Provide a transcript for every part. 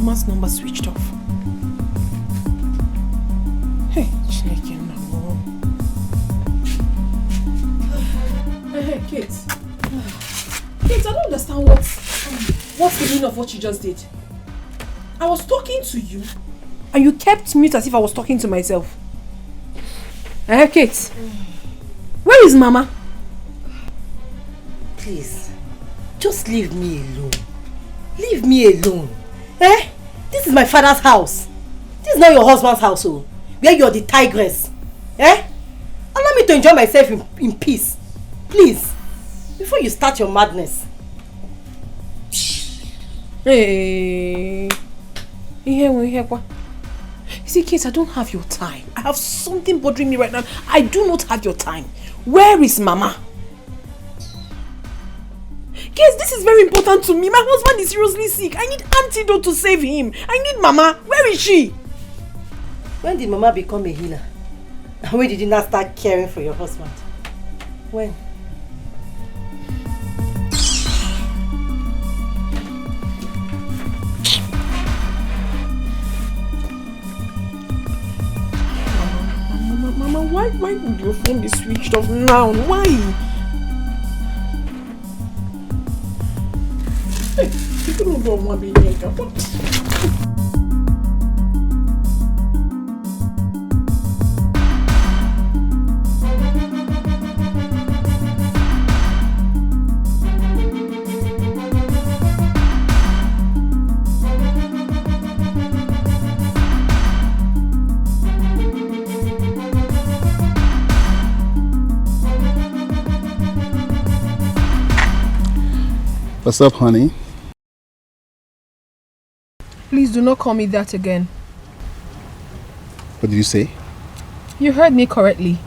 Mama's number switched off. Hey, Chineke, no. Hey, Kate. Kate, I don't understand what's the meaning of what you just did. I was talking to you, and you kept mute as if I was talking to myself. Hey, Kate. Where is Mama? Please, just leave me alone. Leave me alone. Eh? This is my father's house. This is not your husband's household, where you're the tigress. Eh? Allow me to enjoy myself in peace. Please, before you start your madness. Hey. You see, Kate, I don't have your time. I have something bothering me right now. I do not have your time. Where is Mama? Kate, this is very important to me. My husband is seriously sick. I need antidote to save him. I need Mama. Where is she? When did Mama become a healer? And when did you not start caring for your husband? When? Mama, why would your phone be switched off now? Why? Hey, you don't know what I'm doing. What's up, honey? Please do not call me that again. What did you say? You heard me correctly.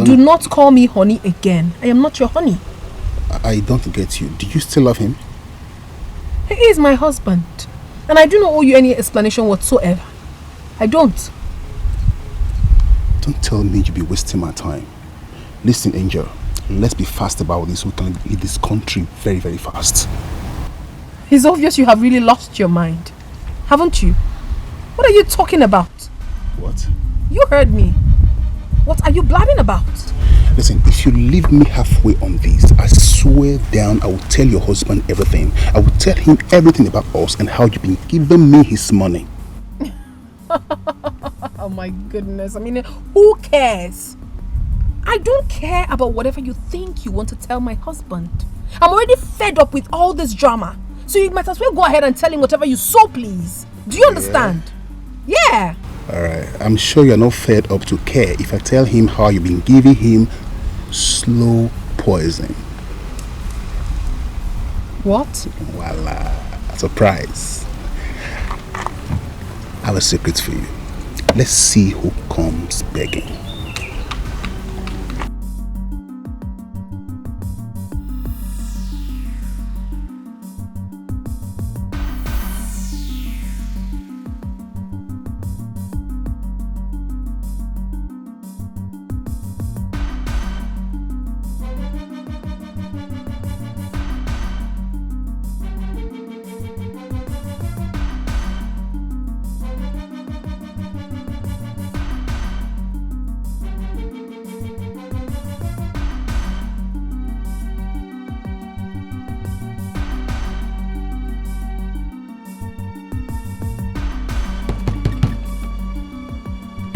Do not call me honey again. I am not your honey. I don't get you. Do you still love him? He is my husband. And I do not owe you any explanation whatsoever. I don't. Don't tell me you'll be wasting my time. Listen, Angel. Let's be fast about this. We can leave this country very, very fast. It's obvious you have really lost your mind. Haven't you? What are you talking about? What? You heard me. What are you blabbing about? Listen, if you leave me halfway on this, I swear down I will tell your husband everything. I will tell him everything about us and how you've been giving me his money. Oh my goodness. I mean, who cares? I don't care about whatever you think you want to tell my husband. I'm already fed up with all this drama. So you might as well go ahead and tell him whatever you so please. Do you understand? Yeah. Alright, I'm sure you're not fed up to care if I tell him how you've been giving him slow poison. What? Voila. Surprise. I have a secret for you. Let's see who comes begging.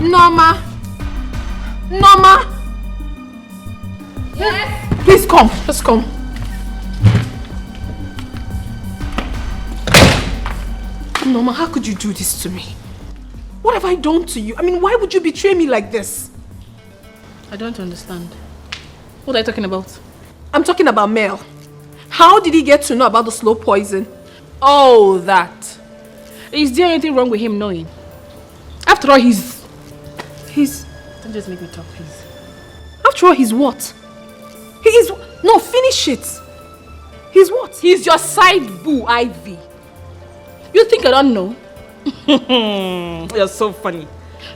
Norma! Yes? Please come. Just come. Norma, how could you do this to me? What have I done to you? I mean, why would you betray me like this? I don't understand. What are you talking about? I'm talking about Mel. How did he get to know about the slow poison? Oh, that. Is there anything wrong with him knowing? After all, he's... Don't just make me talk, please. After all, he's what? He is... No, finish it. He's what? He's your side boo, Ivy. You think I don't know? You're so funny.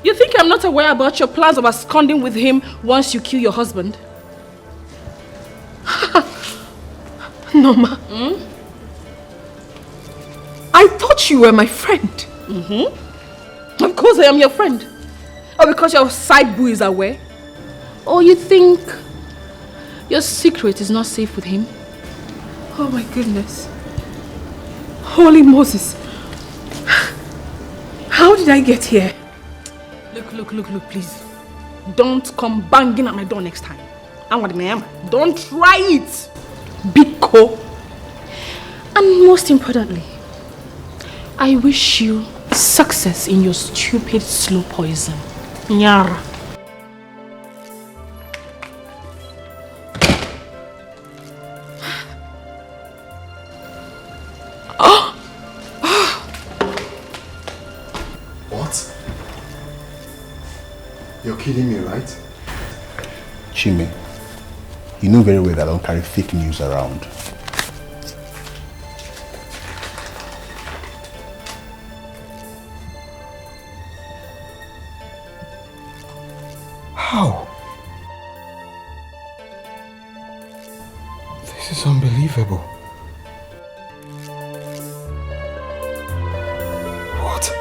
You think I'm not aware about your plans of absconding with him once you kill your husband? Norma. I thought thought you were my friend. Mm-hmm. Of course I am your friend. Or because your side boo is aware. Or you think your secret is not safe with him? Oh my goodness. Holy Moses. How did I get here? Look, please. Don't come banging at my door next time. Don't try it. Biko. And most importantly, I wish you success in your stupid slow poison. Nyara. What? You're kidding me, right? Chime, you know very well that I don't carry fake news around. How? This is unbelievable. What?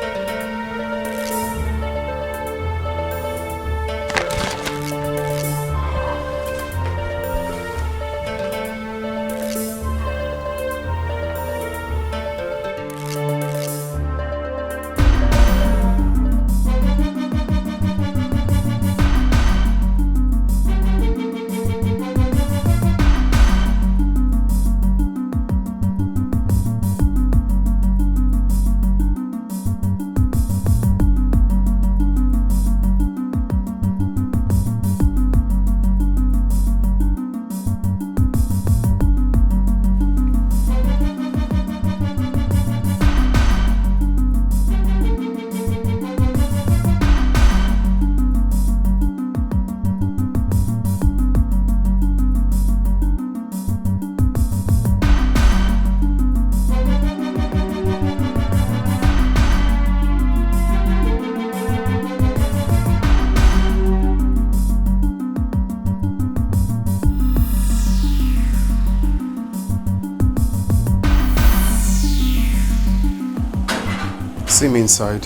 See me inside.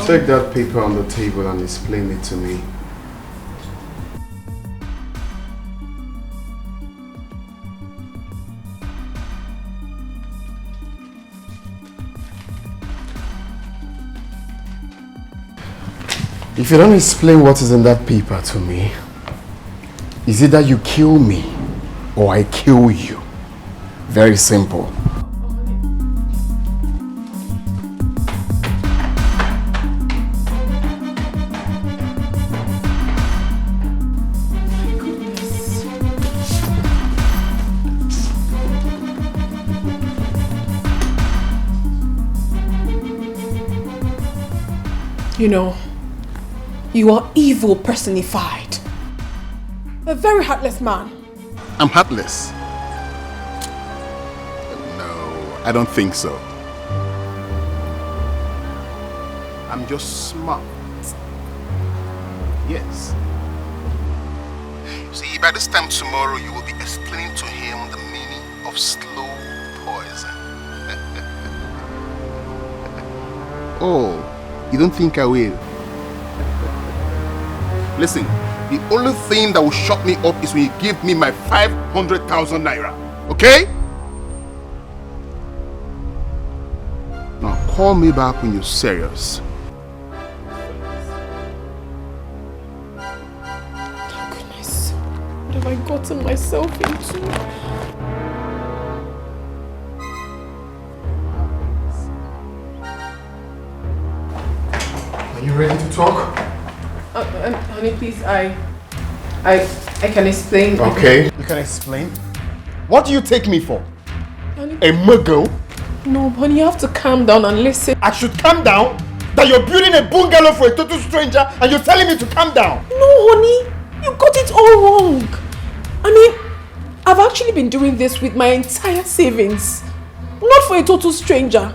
Take that paper on the table and explain it to me. If you don't explain what is in that paper to me, is it that you kill me or I kill you? Very simple. You know, you are evil personified. A very heartless man. I'm heartless. No, I don't think so. I'm just smart. Yes. See, by this time tomorrow, you will be explaining to him the meaning of slow poison. Oh, you don't think I will? Listen, the only thing that will shut me up is when you give me my 500,000 naira. Okay? Now call me back when you're serious. Oh goodness, what have I gotten myself into? Are you ready to talk? Honey, please, I can explain. Okay. You can explain? What do you take me for? Honey, A muggle? no, honey, you have to calm down and listen. I should calm down? That you're building a bungalow for a total stranger and you're telling me to calm down? No, honey, You got it all wrong. I mean, I've actually been doing this with my entire savings. Not for a total stranger.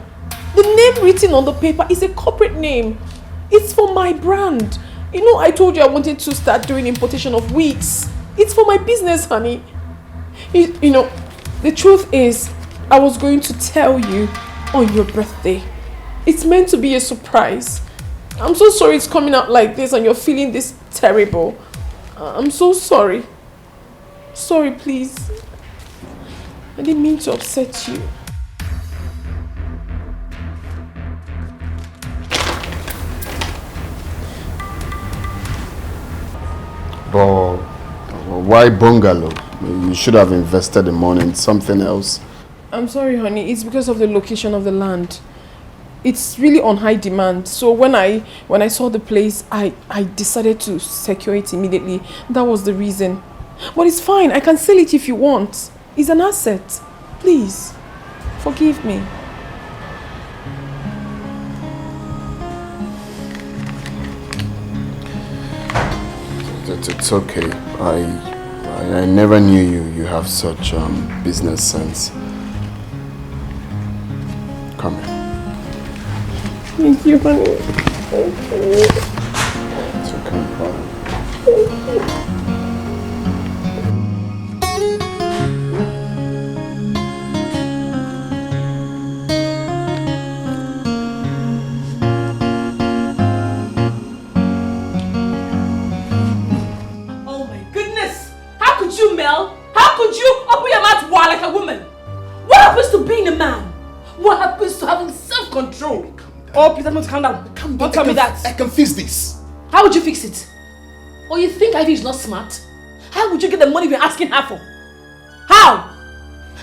The name written on the paper is a corporate name. It's for my brand. You know, I told you I wanted to start doing importation of wigs. It's for my business, honey. You know, the truth is, I was going to tell you on your birthday. It's meant to be a surprise. I'm so sorry it's coming out like this and you're feeling this terrible. I'm so sorry. Sorry, please. I didn't mean to upset you. But why bungalow? You should have invested the money in something else. I'm sorry, honey. It's because of the location of the land. It's really on high demand. So when I saw the place, I decided to secure it immediately. That was the reason. But it's fine. I can sell it if you want. It's an asset. Please, forgive me. It's okay. I never knew you have such business sense. Come here. Thank you, honey. Thank you. It's okay, no problem. Oh my goodness! How could you, Mel? How could you open your mouth wide like a woman? What happens to being a man? What happens to having self-control? Oh, please, I'm not calm down. Don't tell me that. I can fix this. How would you fix it? Or you think Ivy is not smart? How would you get the money we're asking her for? How?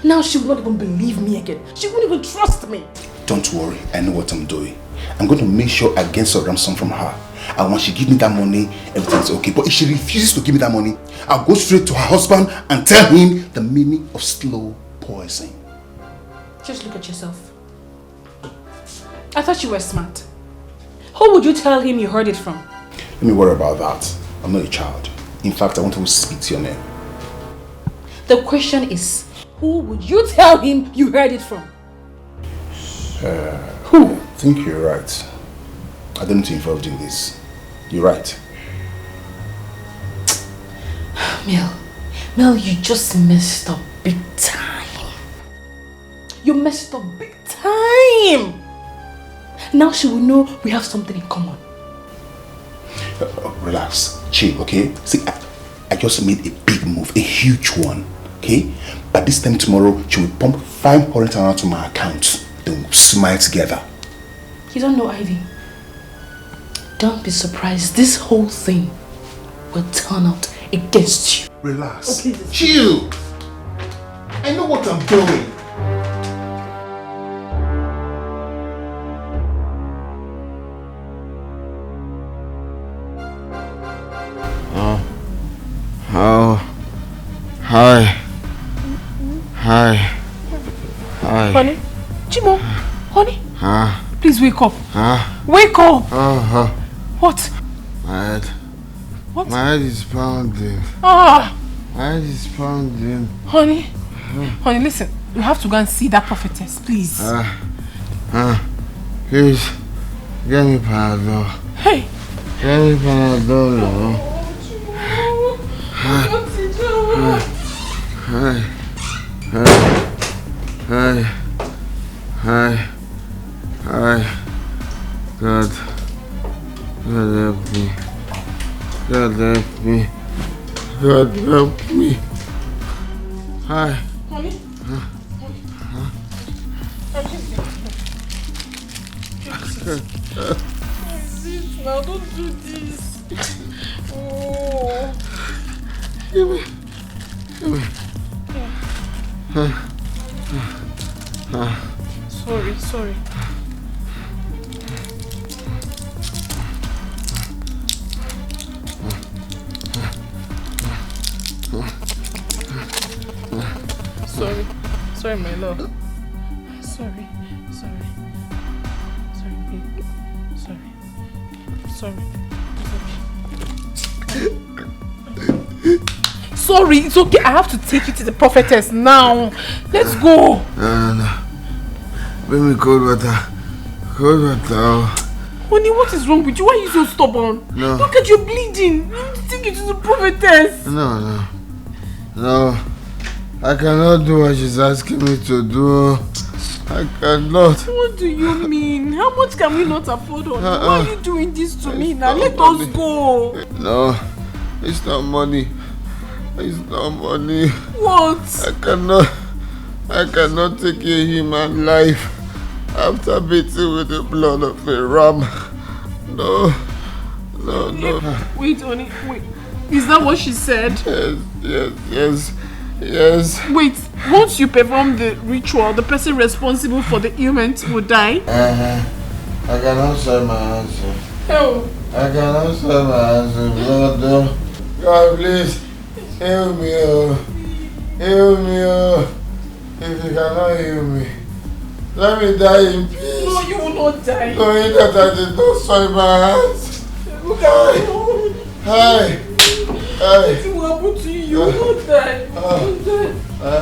Now she will not even believe me again. She won't even trust me. Don't worry, I know what I'm doing. I'm going to make sure I get some ransom from her. And when she gives me that money, everything's okay. But if she refuses to give me that money, I'll go straight to her husband and tell him the meaning of slow poison. Just look at yourself. I thought you were smart. Who would you tell him you heard it from? Let me worry about that. I'm not a child. In fact, I want to speak to your name. The question is, who would you tell him you heard it from? Who? I think you're right. I don't need to involved in this. You're right. Mel, you just messed up big time. You messed up big time. Now she will know we have something in common. Relax. Chill, okay? See, I just made a big move. A huge one. Okay? But this time tomorrow, she will pump 500,000 to my account. Then we'll smile together. You don't know, Ivy. Don't be surprised. This whole thing will turn out against you. Relax. Okay. Chill. I know what I'm doing. Hi. Honey? Chimo? Honey? Please wake up. Wake up! What? My head. What? My head is pounding. My head is pounding. Honey? Honey, listen. You have to go and see that prophetess, please. Please, get me Panadol. Hey! Get me Panadol, no? God help me. God help me. God help me. Hi. Honey? Now don't do this. Oh. Give me. Sorry. Sorry. Sorry, my love. Sorry, babe. Sorry. It's okay. sorry. It's okay. I have to take you to the prophetess now. Let's go. No. Bring me cold water. Cold water. Honey, what is wrong with you? Why are you so stubborn? No. Look at you bleeding. You need to take you to the prophetess. No. I cannot do what she's asking me to do. I cannot. What do you mean? How much can we not afford, honey? Why are you doing this to me now? Let us go. No, it's not money. It's not money. What? I cannot take a human life after beating with the blood of a ram. No. Wait, honey, wait. Is that what she said? Yes. Wait, once you perform the ritual, the person responsible for the ailment will die? I cannot say my answer. Hell. I cannot say my answer. God, please, heal me. Heal me. If you cannot heal me, let me die in peace. No, you will not die. Knowing that I did not soil my hands. Look at me. Hi. Nothing will happen to you. You will not die. You will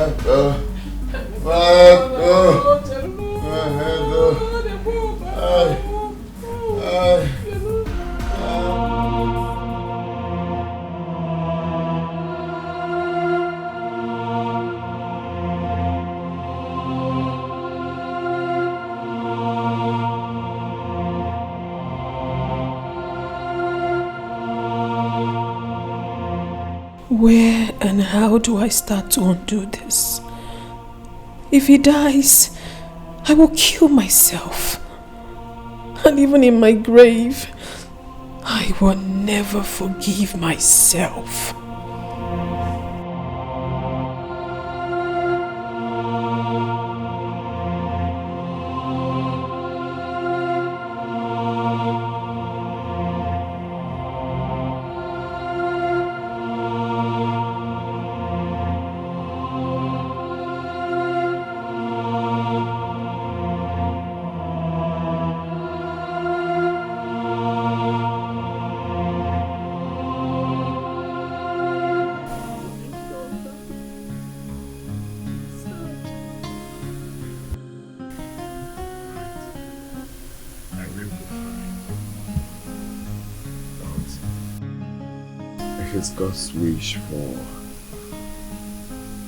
not die. Where and how do I start to undo this? If he dies, I will kill myself. And even in my grave, I will never forgive myself. It's God's wish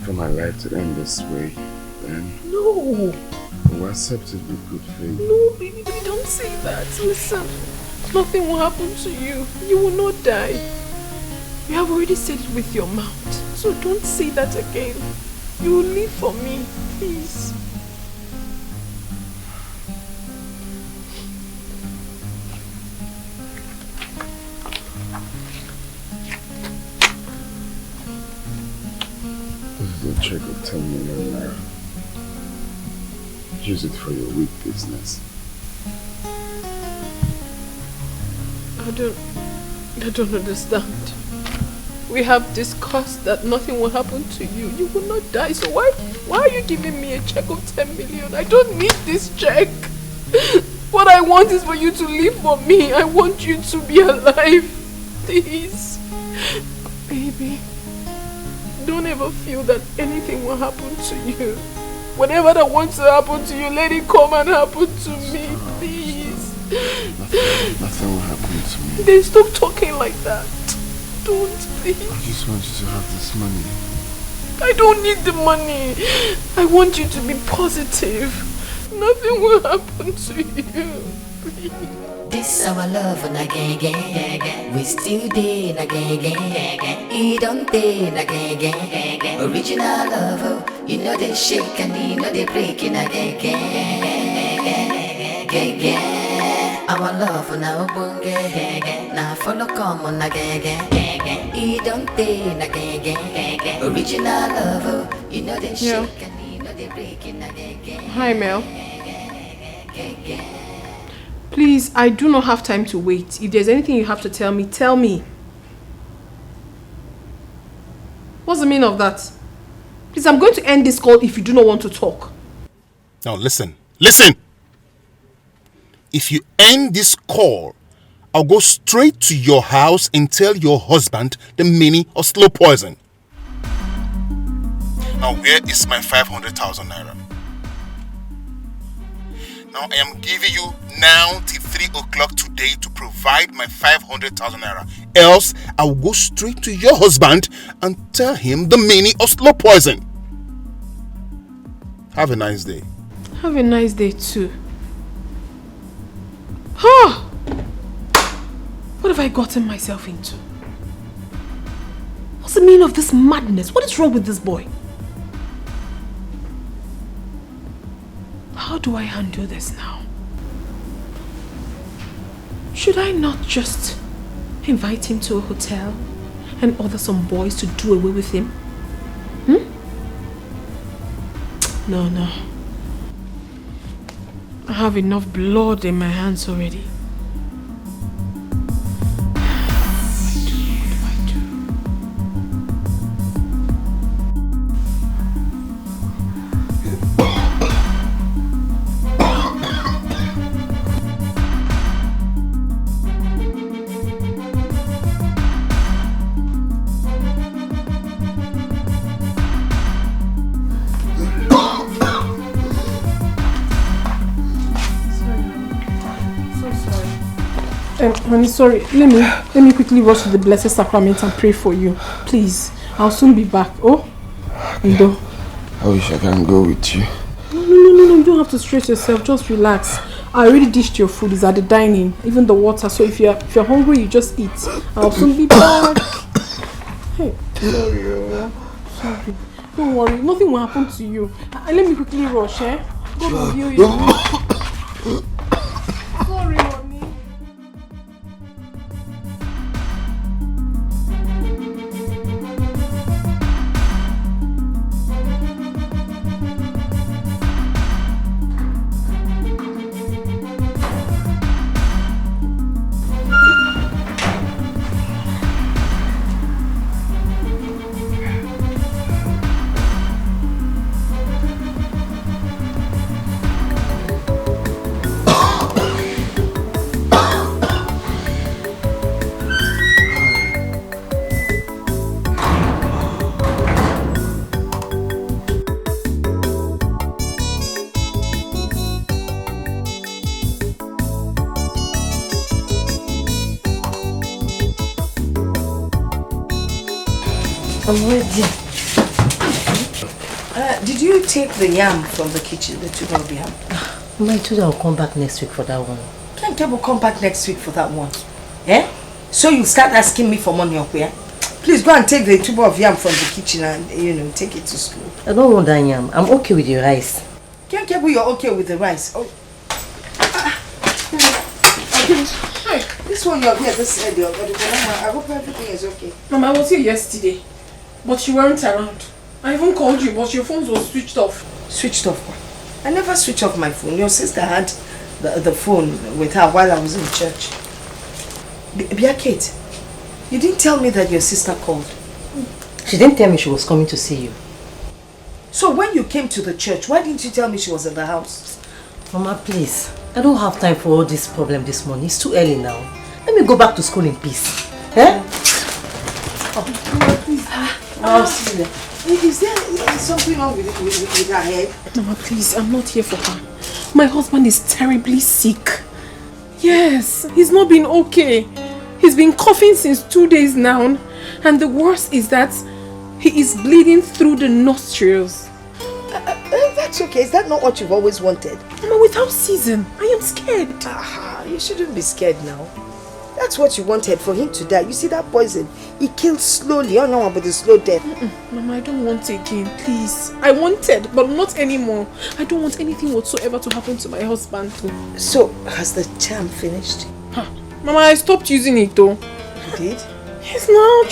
for my life to end this way, then No! we'll accept it with good faith. No, baby, don't say that. Listen, nothing will happen to you. You will not die. You have already said it with your mouth. So don't say that again. You will live for me, please. Check of 10 million naira. Use it for your weak business. I don't understand. We have discussed that nothing will happen to you. You will not die. So why are you giving me a check of 10 million? I don't need this check. What I want is for you to live for me. I want you to be alive. Please. Baby. Don't ever feel that anything will happen to you. Whatever that wants to happen to you, let it come and happen to me, please. Nothing will happen to me. Then stop talking like that. Don't, please. I just want you to have this money. I don't need the money. I want you to be positive. Nothing will happen to you. Please. This our love and again. We still day again. He don't day again. Original love, oh. You know they shake and you know they breaking again. Our love now bunge. Now follow come on again. He don't day again. Original love, oh. You know they shake and you know they breaking again. Hi, Mel. Please, I do not have time to wait. If there's anything you have to tell me, tell me. What's the meaning of that? Please, I'm going to end this call if you do not want to talk. Now listen. If you end this call, I'll go straight to your house and tell your husband the meaning of slow poison. Now where is my 500,000 naira? Now I am giving you now till 3 o'clock today to provide my 500,000 naira. Else I will go straight to your husband and tell him the meaning of slow poison. Have a nice day. Have a nice day too. Huh? What have I gotten myself into? What's the meaning of this madness? What is wrong with this boy? How do I handle this now? Should I not just invite him to a hotel and order some boys to do away with him? No. I have enough blood in my hands already. Honey, sorry. Let me quickly rush to the Blessed Sacrament and pray for you. Please. I'll soon be back. Oh? Edo. I wish I can go with you. No. You don't have to stress yourself. Just relax. I already dished your food. It's at the dining. Even the water. So if you're hungry, you just eat. I'll soon be back. Hey. Sorry. Don't worry. Nothing will happen to you. Let me quickly rush, eh? God will heal you. Sorry, honey. I'm ready. Did you take the yam from the kitchen, the tuber of yam? My tutor will come back next week for that one. Can't will come back next week for that one? Eh? So you start asking me for money up here? Please go and take the tuber of yam from the kitchen and, take it to school. I don't want that yam. I'm okay with the rice. Can't you're okay with the rice? Oh. Hey, this one you're here, this I hope everything is okay. Mama, I was here yesterday. But you weren't around. I even called you, but your phone was switched off. Switched off? I never switched off my phone. Your sister had the phone with her while I was in church. Kate, you didn't tell me that your sister called. She didn't tell me she was coming to see you. So when you came to the church, why didn't you tell me she was in the house? Mama, please. I don't have time for all this problem this morning. It's too early now. Let me go back to school in peace. Eh? Oh, please. Is there something wrong with her head? Mama, please, I'm not here for her. My husband is terribly sick. Yes, he's not been okay. He's been coughing since 2 days now. And the worst is that he is bleeding through the nostrils. That's okay. Is that not what you've always wanted? Mama, without season, I am scared. You shouldn't be scared now. That's what you wanted, for him to die. You see that poison? He killed slowly. Oh no, but the slow death. Mama, I don't want again, please. I wanted, but not anymore. I don't want anything whatsoever to happen to my husband. So, has the charm finished? Mama, I stopped using it though. You did? Yes, now.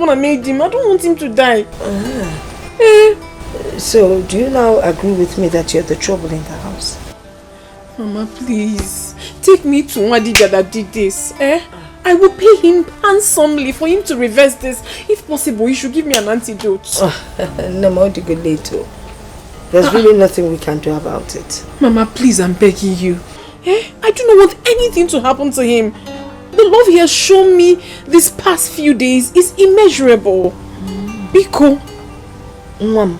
I made him. I don't want him to die. So, do you now agree with me that you're the trouble in the house? Mama, please. Take me to Wadija that did this. I will pay him handsomely for him to reverse this. If possible, you should give me an antidote. No more to go later. There's really nothing we can do about it. Mama, please, I'm begging you. I do not want anything to happen to him. The love he has shown me these past few days is immeasurable. Biko. Mom.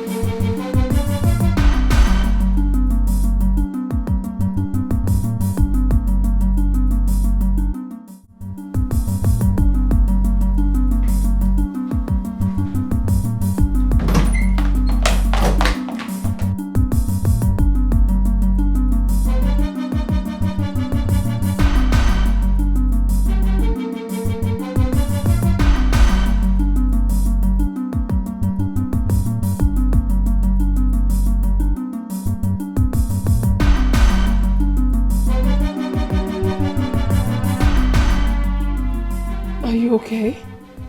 you okay?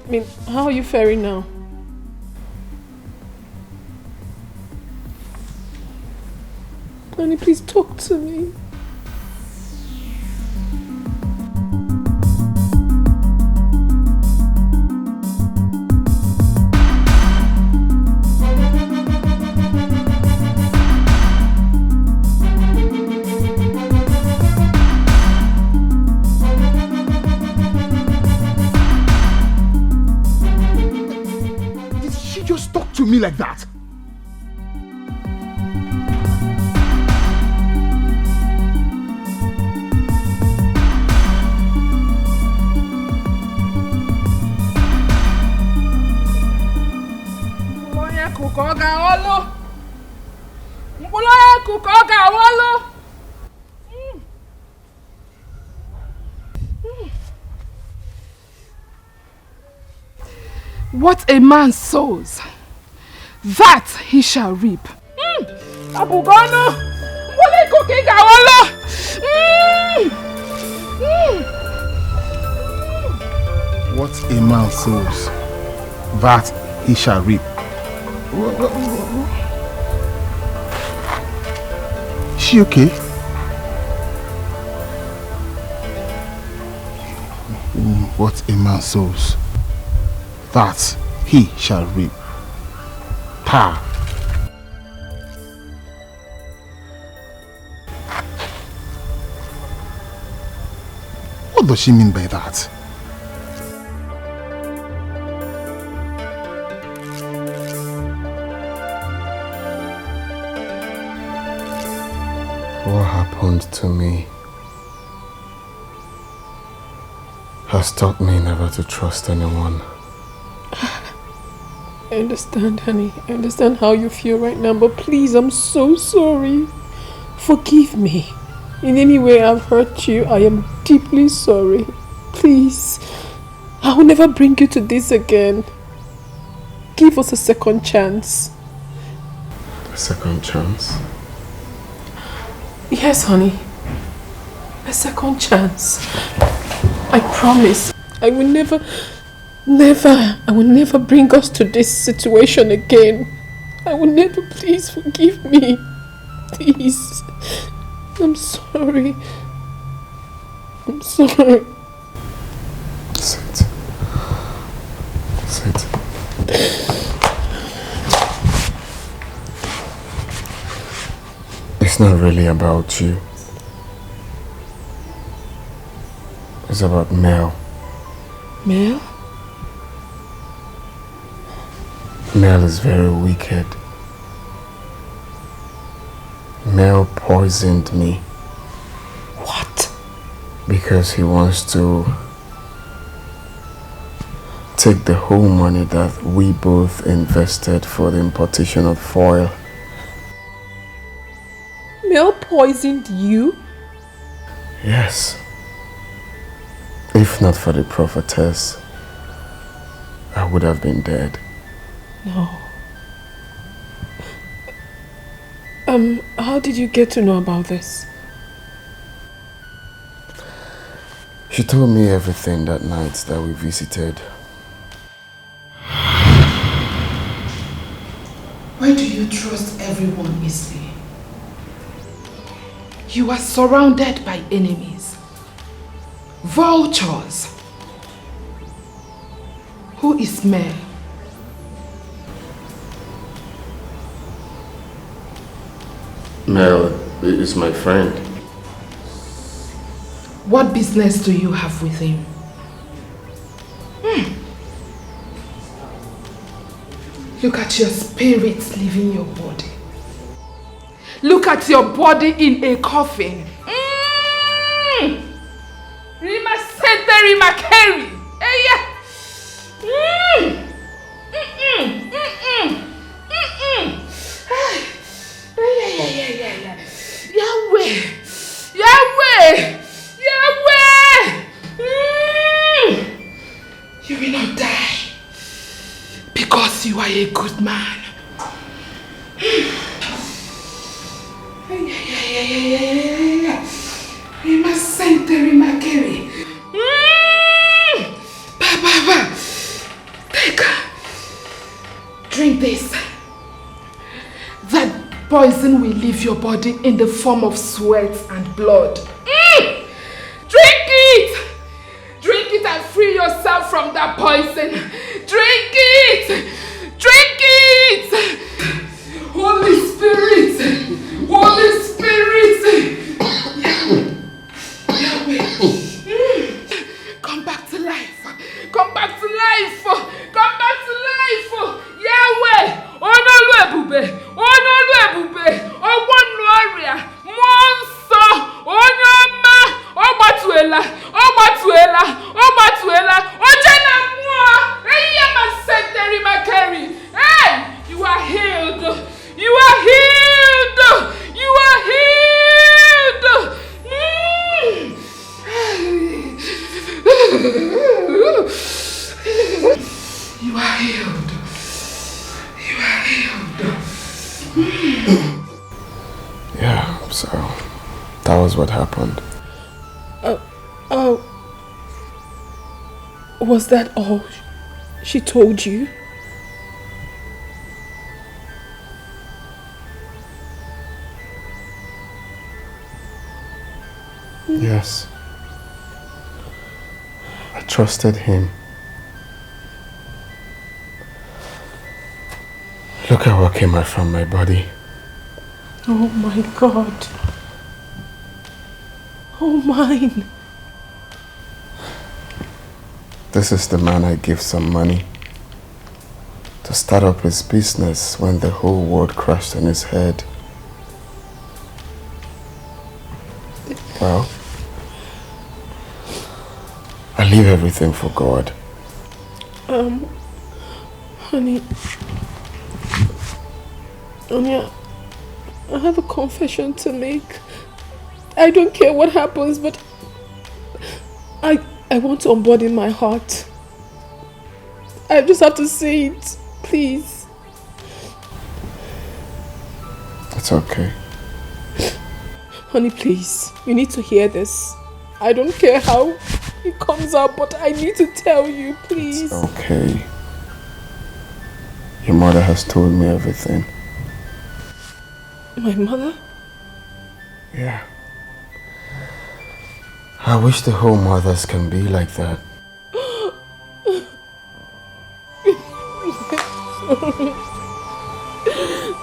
I mean, how are you faring now? Honey, please talk to me. Did she just talk to me like that? What a man sows, that he shall reap. What a man sows, that he shall reap. Is she okay? What a man sows, that he shall reap. Pa. What does she mean by that? What happened to me has taught me never to trust anyone. I understand, honey. I understand how you feel right now, but please, I'm so sorry. Forgive me. In any way I've hurt you, I am deeply sorry. Please, I will never bring you to this again. Give us a second chance. A second chance? Yes, honey. A second chance. I promise. I will never bring us to this situation again. I will never. Please forgive me. Please. I'm sorry. I'm sorry. Sit. Sit. It's not really about you. It's about Mel. Mel? Mel is very wicked. Mel poisoned me. What? Because he wants to take the whole money that we both invested for the importation of foil. Mel poisoned you? Yes. If not for the prophetess, I would have been dead. No. How did you get to know about this? She told me everything that night that we visited. Why do you trust everyone easily? You are surrounded by enemies, vultures. Who is Mel? Mel is my friend. What business do you have with him? Look at your spirit leaving your body. Look at your body in a coffin. Rima Sente, Rima Kerry. Yahweh! Yahweh! Yahweh! You will not die because you are a good man. Rima Sente, Rima Kerry. Baba drink this. That poison will leave your body in the form of sweat and blood. Drink it! Drink it and free yourself from that poison. Drink it! Drink it! Holy Spirit! Holy Spirit! Come back to life! Come back to life! Come back to life! Yahweh! Onolu ebube! Onolu ebube! Ogwonu oria! Monso! Onyoma! Ogbatuela! Ogbatuela! Ogbatuela! Ojena mua! Eyama senteri makeri! Hey! You are healed! You are healed! You are healed! You are healed. You are healed. Yeah, so that was what happened. Was that all she told you? Yes. I trusted him. Look at what came out from my body. Oh my God. Oh mine. This is the man I give some money to start up his business when the whole world crashed on his head. Well, I leave everything for God. Honey, I have a confession to make. I don't care what happens, but I want to unburden my heart. I just have to say it, please. It's okay. Honey, please, you need to hear this. I don't care how it comes out, but I need to tell you, please. It's okay. Your mother has told me everything. My mother? Yeah. I wish the whole mothers can be like that.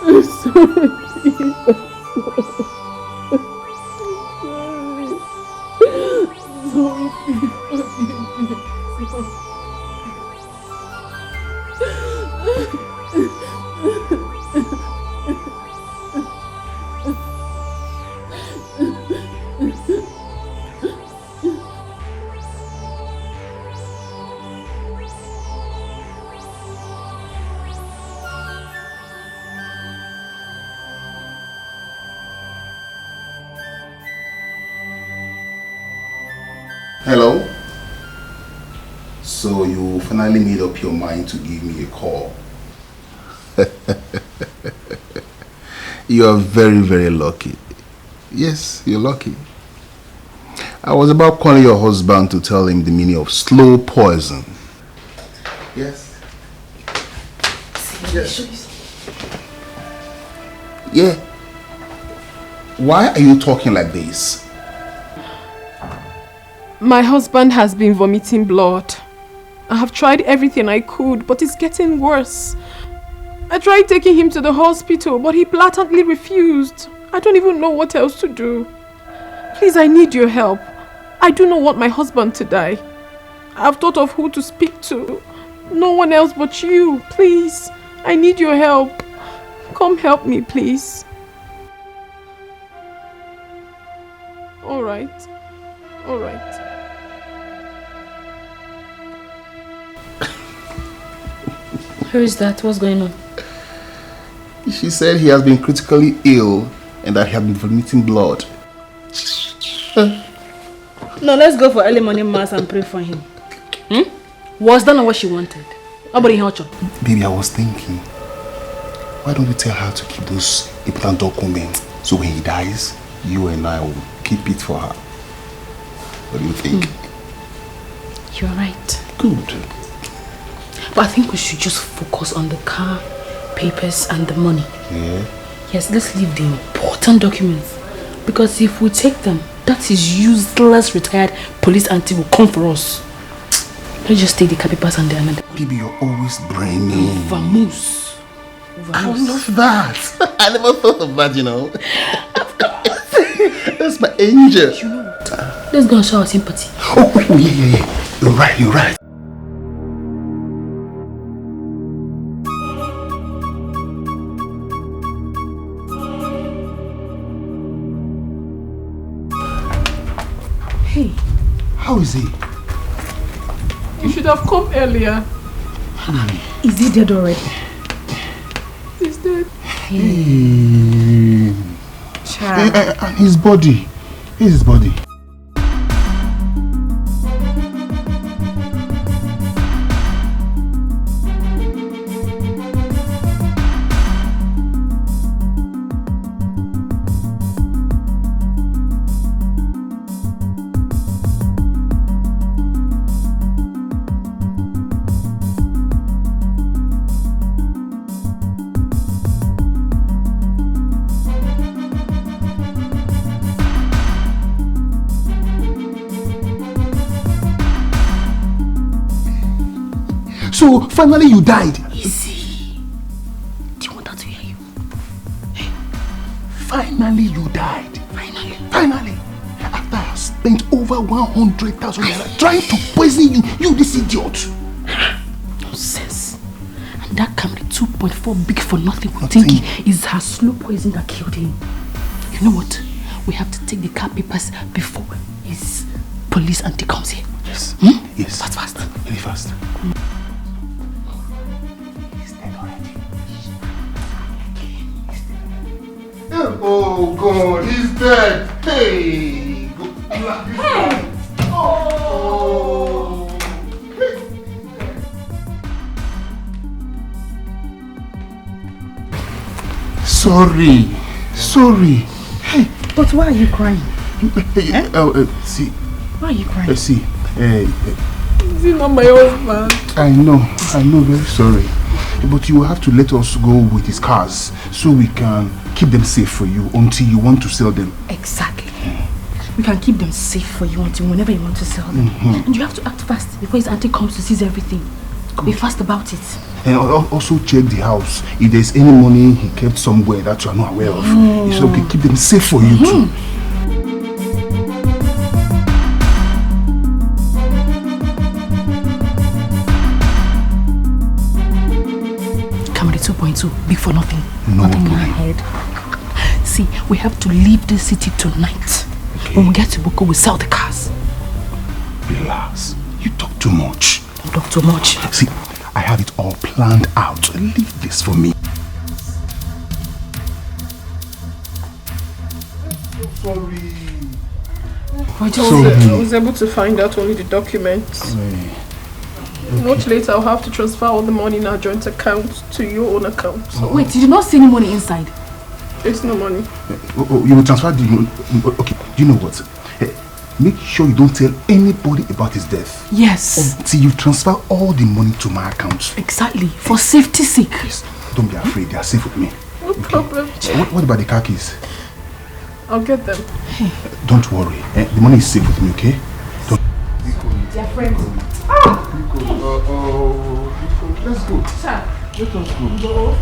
I'm sorry, please. Hello? So you finally made up your mind to give me a call. You are very, very lucky. Yes, you're lucky. I was about calling your husband to tell him the meaning of slow poison. Yes. Yes. Yeah. Why are you talking like this? My husband has been vomiting blood. I have tried everything I could, but it's getting worse. I tried taking him to the hospital, but he blatantly refused. I don't even know what else to do. Please, I need your help. I do not want my husband to die. I've thought of who to speak to. No one else but you. Please, I need your help. Come help me, please. All right. All right. Who is that? What's going on? She said he has been critically ill and that he has been vomiting blood. No, let's go for early morning mass and pray for him. Was that not what she wanted? Nobody helped her. Baby, I was thinking, why don't we tell her to keep those important documents so when he dies, you and I will keep it for her? What do you think? You're right. Good. But I think we should just focus on the car papers and the money. Yeah. Yes, let's leave the important documents. Because if we take them, that is useless retired police auntie will come for us. Let's just take the car papers and the another. Baby, you're always brainy. Vamoose. I love that. I never thought of that, you know. Of course. That's my angel. You know what? Let's go and show our sympathy. Oh, yeah. You're right. Hey. How is he? You should have come earlier. Is he dead already? He's dead. Hey. And his body. Here's his body. So finally you died. Easy. Do you want that to hear you? Finally you died. Finally. After I spent over 100,000 naira trying to poison you this idiot. Nonsense. And that Camry 2.4 big for nothing will think is her slow poison that killed him. You know what? We have to take the car papers before his police auntie comes here. Yes. Yes. Fast. Really fast. Oh God, he's dead. Hey. Hey. Oh. Sorry. Hey. But why are you crying? See. Why are you crying? See. Is he not my husband? I know, very sorry. But you will have to let us go with his cars so we can keep them safe for you until you want to sell them. Exactly. We can keep them safe for you until whenever you want to sell them. And you have to act fast before his auntie comes to seize everything. Be fast about it. And also check the house. If there's any money he kept somewhere that you are not aware of, it's okay. Keep them safe for you too. Camry 2.2, big for nothing. No nothing in problem. our head. See, we have to leave the city tonight. Okay. When we get to Boko, we sell the cars. Relax. You talk too much. Don't talk too much. See, I have it all planned out. Leave this for me. Sorry. I was able to find out only the documents. Much later, I'll have to transfer all the money in our joint account to your own account. Wait, you did not see any money inside? It's no money. You will transfer the money. Okay, do you know what? Make sure you don't tell anybody about his death. Yes. Until you transfer all the money to my account. Exactly. For safety's sake. Yes. Don't be afraid. They are safe with me. No problem. What about the car keys? I'll get them. Don't worry. The money is safe with me, okay? Dear friend. Let's go. Sir. Let us go. Go.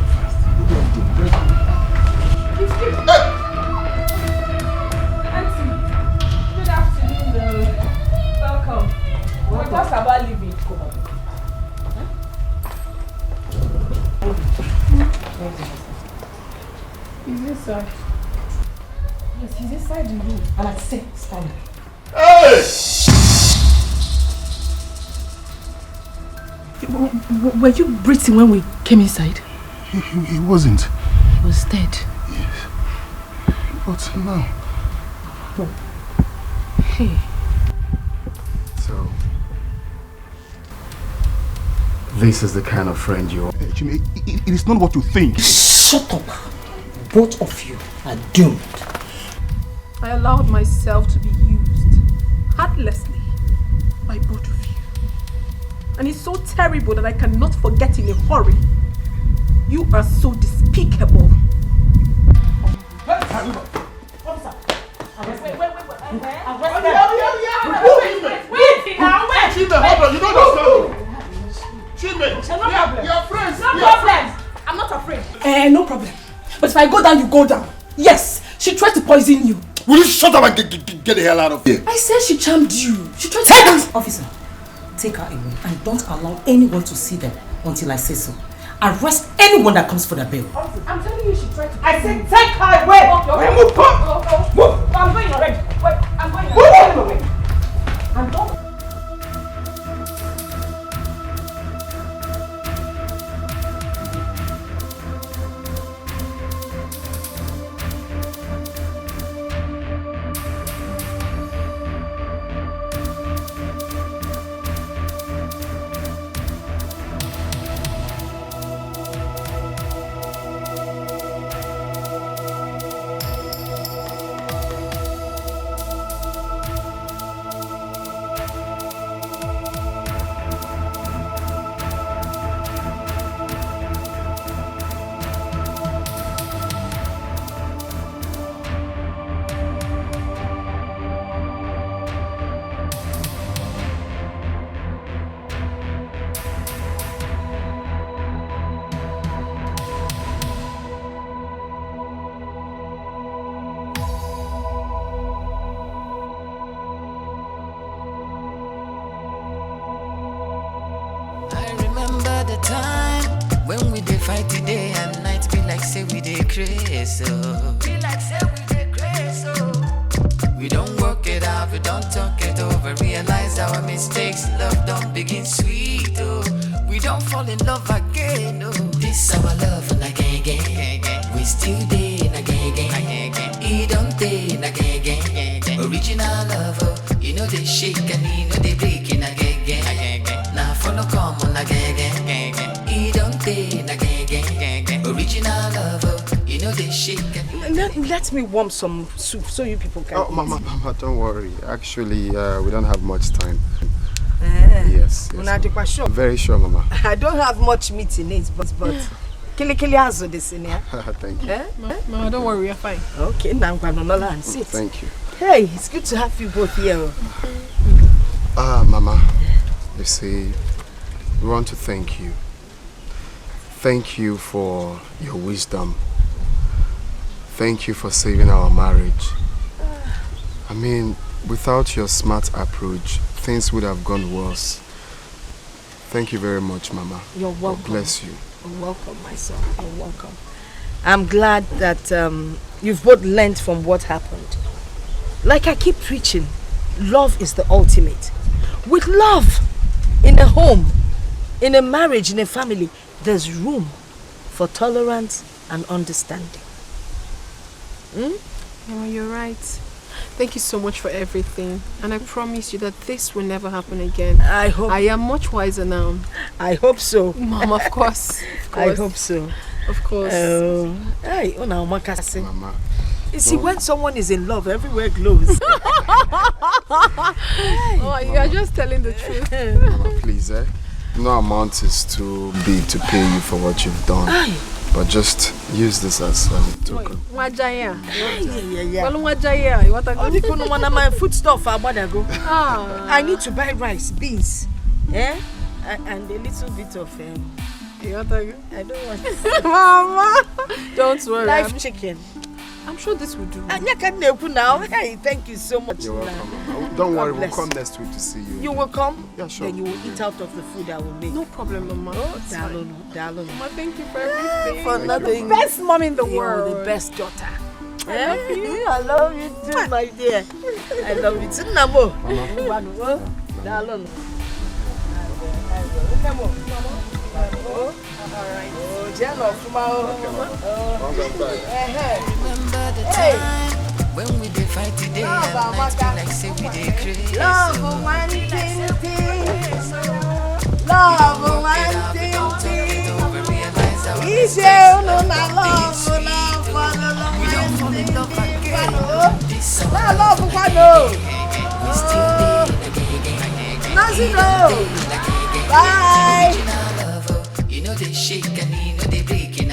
Auntie, good afternoon. Welcome. We're just about leaving. He's inside. Yes, he's inside the room. And I say, stand. Hey! Were you breathing when we came inside? He wasn't. He was dead. Yes. But now. Hey. So, this is the kind of friend you are. Jimmy, it is not what you think. Shut up. Both of you are doomed. I allowed myself to be used heartlessly by both of you. And it's so terrible that I cannot forget in a hurry. You are so despicable. I'm not afraid. No problem. But if I go down, you go down. Yes, she tried to poison you. Will you shut up and get the hell out of here? I said she charmed you. She tried to poison. Officer, take her away and don't allow anyone to see them until I say so. Arrest anyone that comes for the bill. I'm telling you, she tried to. I said take her away! Okay. Move! Move! I'm going already. Wait, I'm going already. I'm going. We don't work it out, we don't talk it over. Realize our mistakes, love don't begin sweet, oh. We don't fall in love again, oh. This our love and again. We still day again. It don't day again. Original love, oh. You know they shake and you know they break in again. Now follow come on again. It don't day again. Original love, oh. You know they shake and let me warm some soup so you people can eat. Mama, don't worry. Actually, we don't have much time. Yes. Sure. Very sure, Mama. I don't have much meat in it, but Kili has this in here. Thank you. Mama, don't worry, you're fine. Okay, now I'm going to and sit. Thank you. Hey, it's good to have you both here. Mama, you see, we want to thank you. Thank you for your wisdom. Thank you for saving our marriage. I mean, without your smart approach, things would have gone worse. Thank you very much, Mama. You're welcome. God bless you. You're welcome, my son. You're welcome. I'm glad that you've both learned from what happened. Like I keep preaching, love is the ultimate. With love, in a home, in a marriage, in a family, there's room for tolerance and understanding. Mama, you're right. Thank you so much for everything. And I promise you that this will never happen again. I hope. I am much wiser now. I hope so. Mama, of course. I hope so. Of course. Mama. You see, when someone is in love, everywhere glows. Oh, you are just telling the truth. Mama, please, no amount is too big to pay you for what you've done. But just use this as a token. My food stuff. I need to buy rice, beans, and a little bit of. I don't want. Mama, don't worry. Live chicken. I'm sure this will do. Now. Hey, thank you so much. You're welcome, Mama. Don't worry, we'll come next week to see you. You will come? Yeah, sure. Then you will eat out of the food I will make. No problem, Mama. Darling. Mama, thank you for everything. For nothing. The best mom in the world. You're the best daughter. I love you. I love you too, my dear. I love you too, Namo. Darling. Alright. Remember the time when we did fight today and nights be like say we did crazy. Love one thing. Love one thing. Easy, no, not love, we don't fall in love again. not love, no. We still did Nothing, no. Bye. You know they shake and you know they break it.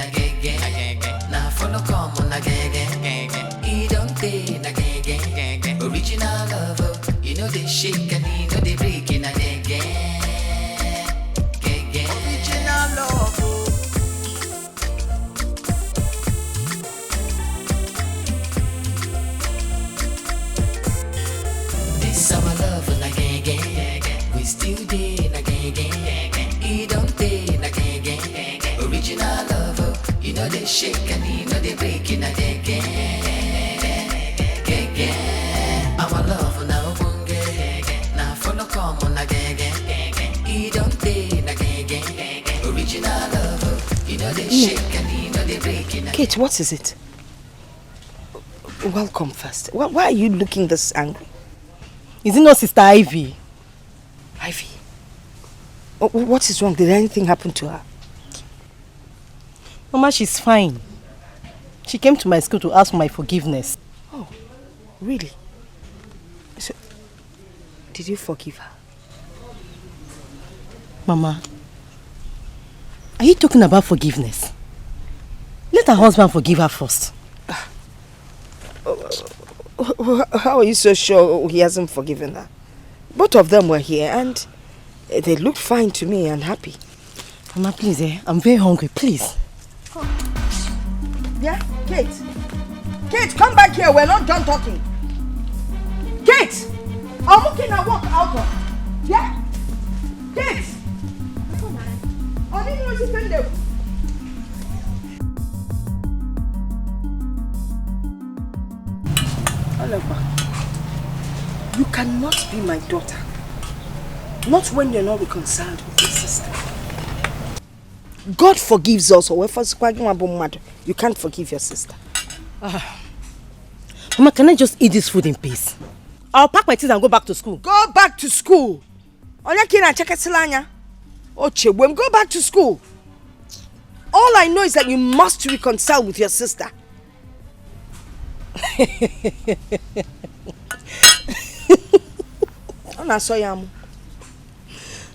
shake and you know they break in again. Our love now bunge, now follow come on again. You don't take again. Original love, you know they shake and you know they break in again. Kate, what is it? Welcome first. Why are you looking this angry? Is it not Sister Ivy? Ivy? What is wrong? Did anything happen to her? Mama, she's fine. She came to my school to ask for my forgiveness. Oh, really? So, did you forgive her? Mama, are you talking about forgiveness? Let her husband forgive her first. How are you so sure he hasn't forgiven her? Both of them were here and they looked fine to me and happy. Mama, please, I'm very hungry, please. Yeah, Kate. Kate, come back here. We're not done talking. Kate! I'm looking at walk out of. Yeah? Kate! I didn't know you spend there. Oliver, you cannot be my daughter. Not when you're not reconciled with your sister. God forgives us. You can't forgive your sister. Mama, can I just eat this food in peace? I'll pack my things and go back to school. Go back to school. Go back to school. All I know is that you must reconcile with your sister.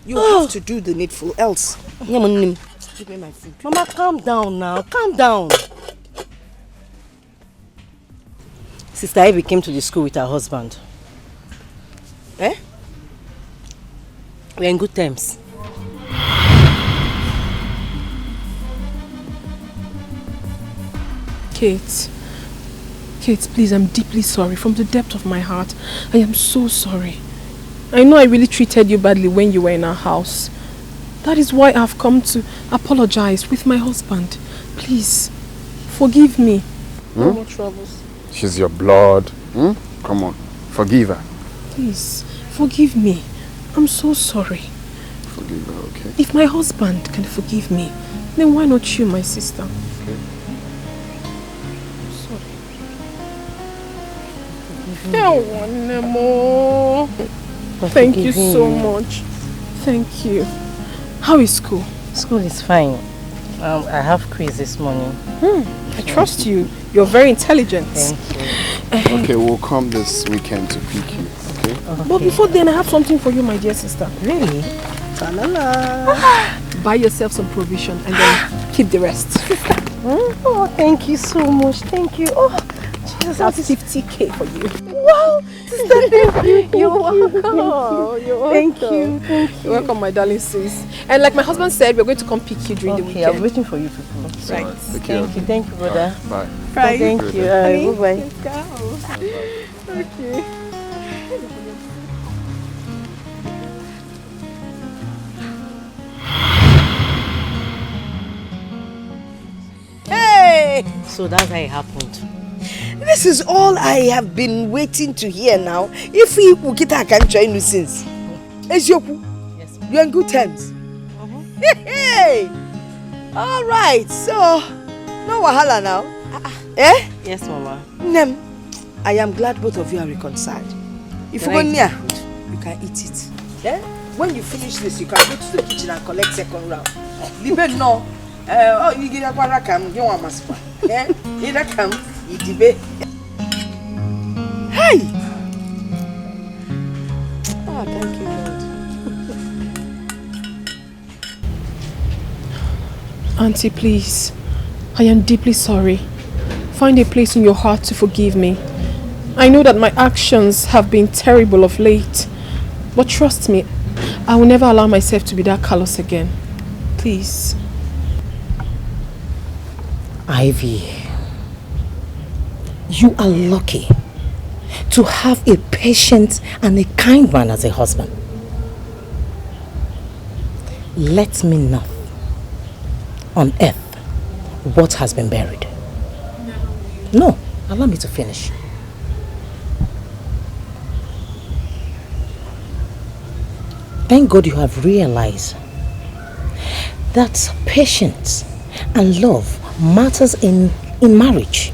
You have to do the needful, else. Give me my food. Mama, calm down now. Calm down. Sister Ivy came to the school with her husband. Eh? We're in good terms. Kate, please, I'm deeply sorry. From the depth of my heart, I am so sorry. I know I really treated you badly when you were in our house. That is why I've come to apologize with my husband. Please, forgive me. No more troubles. She's your blood. Come on, forgive her. Please, forgive me. I'm so sorry. Forgive her, okay? If my husband can forgive me, then why not you, my sister? Okay. Thank you so much. Thank you. How is school? School is fine. I have quiz this morning. I trust you. You're very intelligent. Thank you. Okay, we'll come this weekend to pick you, okay? But before then, I have something for you, my dear sister. Really? Buy yourself some provision and then keep the rest. Oh, thank you so much. Thank you. Oh, Jesus, that's 50K for you. Wow, sister, You're welcome. You're welcome. Thank you. You're welcome, my darling sis. And like my husband said, we're going to come pick you during the weekend. I'm waiting for you people. Right. Thank you, brother. Bye. Bye. Thank you. Bye-bye. Let's go. Okay. Hey! So that's how it happened. This is all I have been waiting to hear now. If we Ukita can join you since. Ezioku, Yes, you're in good terms. Hey! Alright, so no wahala now. Eh? Yes, Mama. Nem, I am glad both of you are reconciled. If you go near, you can eat it. Eh? When you finish this, you can go to the kitchen and collect second round. Libe no. Oh, you get a quarakam, you want maspa. Eh? Either come, eat the Hey! Oh, thank you, Lord. Auntie, please. I am deeply sorry. Find a place in your heart to forgive me. I know that my actions have been terrible of late. But trust me, I will never allow myself to be that callous again. Please. Ivy, you are lucky to have a patient and a kind man as a husband. Let me know on earth what has been buried. No, allow me to finish. Thank God you have realized that patience and love matters in marriage.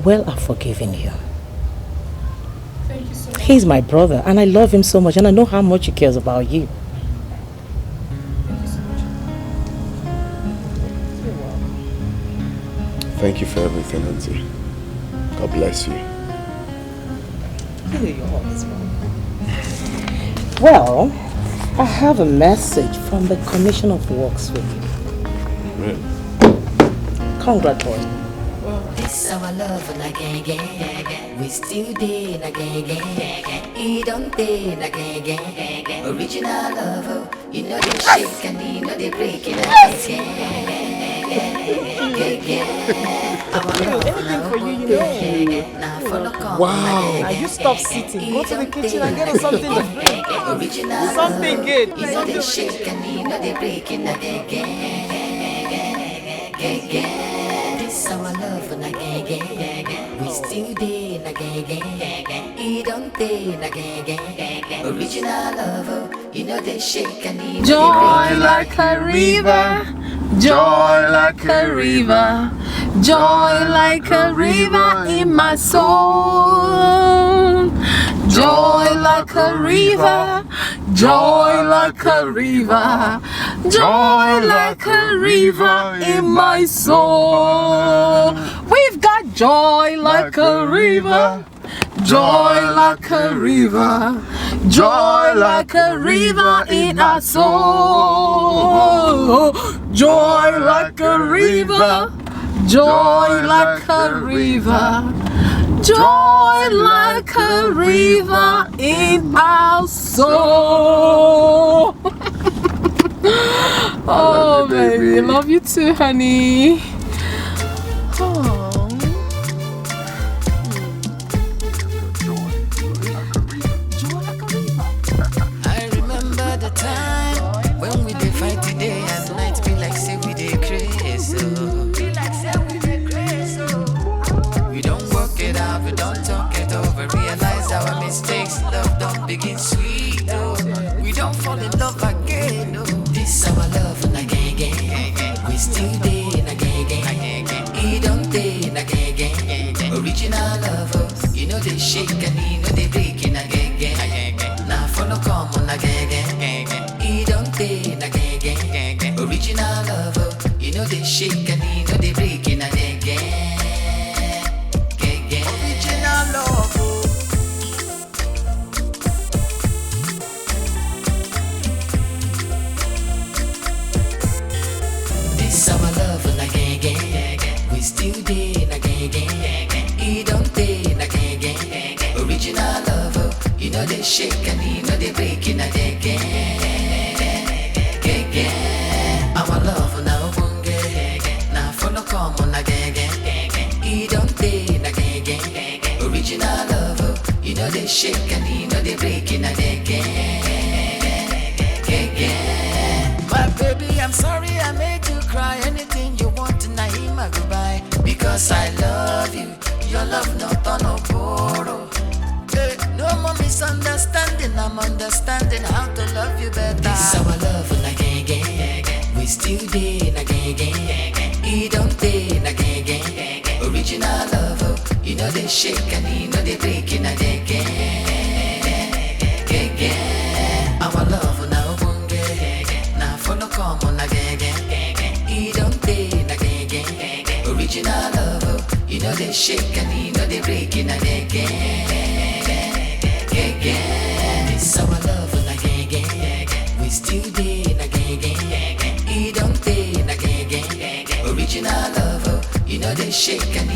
Well, I've forgiven you. Thank you so much. He's my brother and I love him so much and I know how much he cares about you. Thank you so much. Thank you for everything, Auntie. God bless you. Well, I have a message from the Commission of Works for you. Really? Congratulations. This our love na gang gang. We still dey na gang gang. He don't dey na gang gang. Original love, you know they shake and you know they break it up. Anything for you, you know. Wow. Now you stop sitting. Go to the kitchen and get us something to drink. Something good. You know they shake and you know they break it up. This our love na gang gang. We still dey na gang gang. He don't dey na gang gang. Original love, you know they shake and you know Joy like a river, joy like a river, joy like a river in my soul. Joy like a river, joy like a river, joy like a river in my soul. We've got joy like a river, joy like a river, joy like a river in our soul. Joy like a river, joy like a river, joy like a river in our soul. Oh, baby, love you too, honey. Oh. I remember the time when we did fight today and night be like say we did crazy. We don't work it out, we don't talk it over, realize our mistakes. Love don't begin sweet, oh. We don't fall in love again, oh. This our love na gang gang. We still dey na gang gang. He don't dey na gang gang. Original love, oh. You know they shake and you know they break in a gang gang. Now follow come on a gang gang. He don't dey na gang gang. Original love, oh. You know they shake and you know they break in a gang gang. Original love, oh. This our love na gang gang. We still dey na gang gang. He don't dey na gang gang. Original love, oh. You know they shake and you know they break in a gang gang. Our love na obonge. Now follow come on a gang gang. He don't dey na gang gang. Original love, oh. You know they shake and you know they break in a gang gang. My baby, I'm sorry I made you cry. Anything you want tonight, my goodbye. Because I love you. Your love not on a borrow. Hey, no more misunderstanding. I'm understanding how to love you better. This our love na gang gang. We still dey na gang gang. He don't dey na gang gang. Original love, oh. You know they shake and you know they break in a gang gang. Our love na obonge. Now follow come on a gang gang. He don't dey na gang gang. Original love, oh. You know they shake and you know they break in a gang gang. This our love na gang gang. We still dey na gang gang. He don't dey na gang gang. Original love, oh. You know they shake and